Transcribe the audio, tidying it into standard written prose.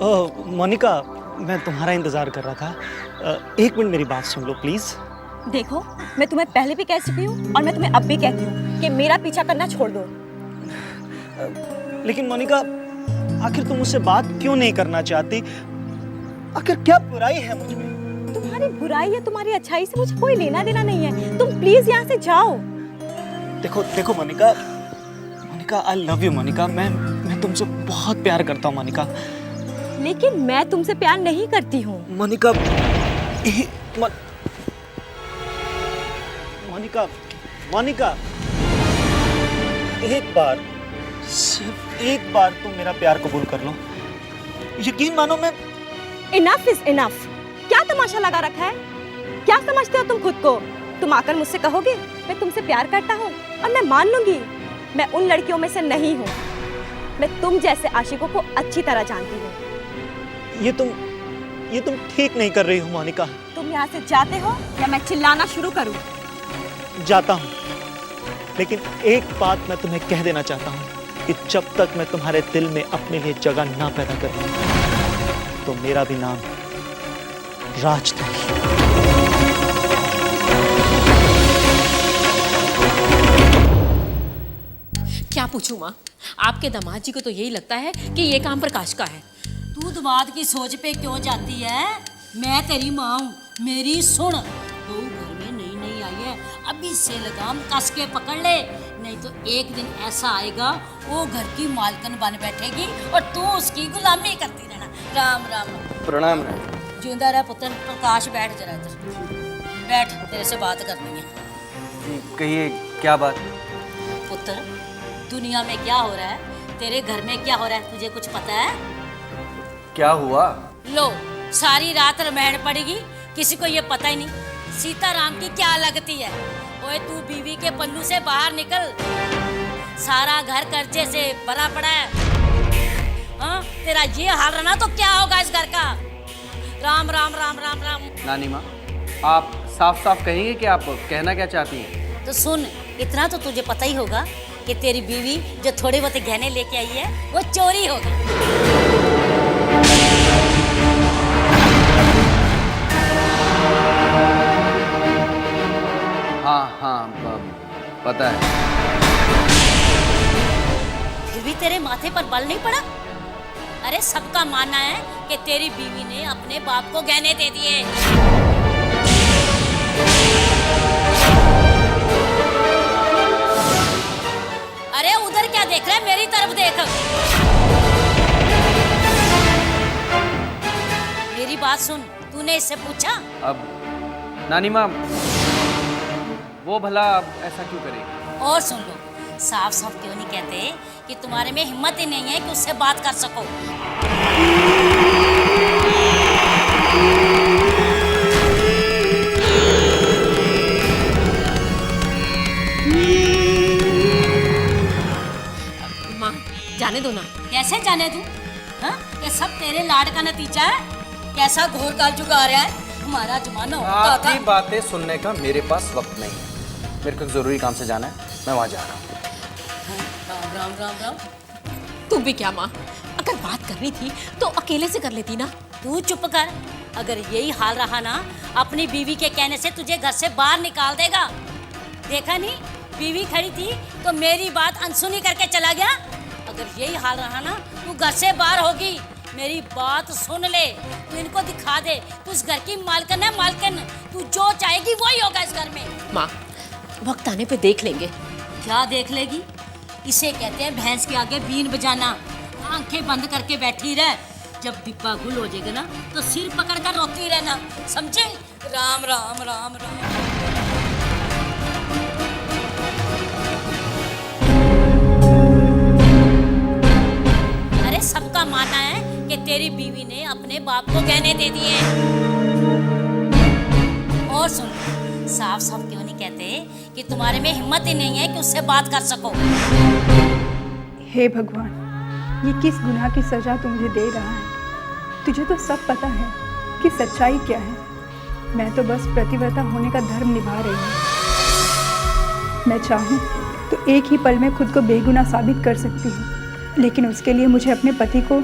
ओह मोनिका, मैं तुम्हारा इंतज़ार कर रहा था। एक मिनट मेरी बात सुन लो प्लीज़। देखो, मैं तुम्हें पहले भी कह चुकी हूँ और मैं तुम्हें अब भी कहती हूँ कि मेरा पीछा करना छोड़ दो। लेकिन मोनिका, आखिर तुम मुझसे बात क्यों नहीं करना चाहती? आखिर क्या बुराई है मुझ में? तुम्हारी बुराई या तुम्हारी अच्छाई से मुझे कोई लेना देना नहीं है। तुम प्लीज यहाँ से जाओ। देखो देखो Monica, Monica I love you Monica. मैं तुमसे बहुत प्यार करता हूँ मोनिका। लेकिन मैं तुमसे प्यार नहीं करती हूँ। मोनिका, मोनिका, मोनिका, एक बार, सिर्फ एक बार तुम मेरा प्यार कबूल कर लो। यकीन मानो मैं। Enough is enough. क्या तमाशा लगा रखा है? क्या समझते हो तुम खुद को? तुम आकर मुझसे कहोगे मैं तुमसे प्यार करता हूँ और मैं मान लूंगी। मैं उन लड़कियों में से नहीं हूँ। मैं तुम जैसे आशिकों को अच्छी तरह जानती हूँ। ये तुम ठीक नहीं कर रही हो मोनिका। तुम यहाँ से जाते हो या मैं चिल्लाना शुरू करूँ? जाता हूँ, लेकिन एक बात मैं तुम्हें कह देना चाहता हूँ कि जब तक मैं तुम्हारे दिल में अपने लिए जगह ना पैदा कर लूं, तो मेरा भी नाम राज नहीं। क्या पूछूं माँ, आपके दामाद जी को तो यही लगता है कि ये काम प्रकाश का है। तू दामाद की सोच पे क्यों जाती है? मैं तेरी माँ हूँ, मेरी सुन। बहू घर में नई नई आई है, अभी से लगाम कस के पकड़ ले, नहीं तो एक दिन ऐसा आएगा वो घर की मालकन बन बैठेगी और तू उसकी गुलामी करती रहना। राम राम। प्रणाम राज। जिंदा रह पुत्र। प्रकाश बैठ जरा इधर, बैठ, तेरे से बात करनी है। जी कहिए, क्या बात? पुत्र, दुनिया में क्या हो रहा है, तेरे घर में क्या हो रहा है, तुझे कुछ पता है? क्या हुआ? लो, सारी रात रमैन पड़ेगी, किसी को ये पता ही नहीं सीताराम की क्या लगती है। ओए तू बीवी के पल्लू से बाहर निकल, सारा घर कर्जे से भरा पड़ा है। हाँ, तेरा ये हाल रहा तो क्या होगा इस घर का? राम राम राम राम राम। नानी माँ, आप साफ साफ कहेंगे कि आप कहना क्या चाहती हैं? तो सुन, इतना तो तुझे पता ही होगा कि तेरी बीवी जो थोड़े बहुत गहने लेके आई है वो चोरी होगी। हाँ, पता है। फिर भी तेरे माथे पर बल नहीं पड़ा? अरे सबका मानना है कि तेरी बीवी ने अपने बाप को गहने दे दिए। अरे उधर क्या देख रहा है, मेरी तरफ देख। मेरी बात सुन, तूने इससे पूछा? अब नानी माँ, वो भला अब ऐसा क्यों करेगी? और सुन लो, साफ साफ क्यों नहीं कहते कि तुम्हारे में हिम्मत ही नहीं है कि उससे बात कर सको? माँ जाने दो ना। कैसे जाने तू? हाँ, ये सब तेरे लाड का नतीजा है। कैसा घोर काल चुका रहा है हमारा जमाना होता था। आपकी बातें सुनने का मेरे पास वक्त नहीं है। मेरे को जरूरी काम से जाना है, मैं वहाँ जा रहा हूँ। राम राम राम राम। तू भी क्या माँ, अगर बात करनी थी तो अकेले से कर लेती ना। तू चुप कर। अगर यही हाल रहा ना, अपनी बीवी के कहने से तुझे घर से बाहर निकाल देगा। देखा नहीं, बीवी खड़ी थी तो मेरी बात अनसुनी करके चला गया। अगर यही हाल रहा ना, तू घर से बाहर होगी। मेरी बात सुन ले, तू इनको दिखा दे तू इस घर की मालकिन है, मालकिन। तू जो चाहेगी वही होगा इस घर में। माँ, वक्त आने पे देख लेंगे। क्या देख लेगी? इसे कहते हैं भैंस के आगे बीन बजाना। आंखें बंद करके बैठी रह, जब डिब्बा गुल हो जाएगा ना तो सिर पकड़ कर रोती रहना, समझे? राम राम राम राम। अरे सबका मानना है कि तेरी बीवी ने अपने बाप को गहने दे दिए। और सुन, साफ साफ क्यों नहीं कहते कि तुम्हारे में हिम्मत ही नहीं है कि उससे बात कर सको? हे भगवान, ये किस गुनाह की सजा तू मुझे दे रहा है? तुझे तो सब पता है कि सच्चाई क्या है। मैं तो बस प्रतिव्रता होने का धर्म निभा रही हूँ। मैं चाहूँ तो एक ही पल में खुद को बेगुनाह साबित कर सकती हूँ, लेकिन उसके लिए मुझे अपने पति को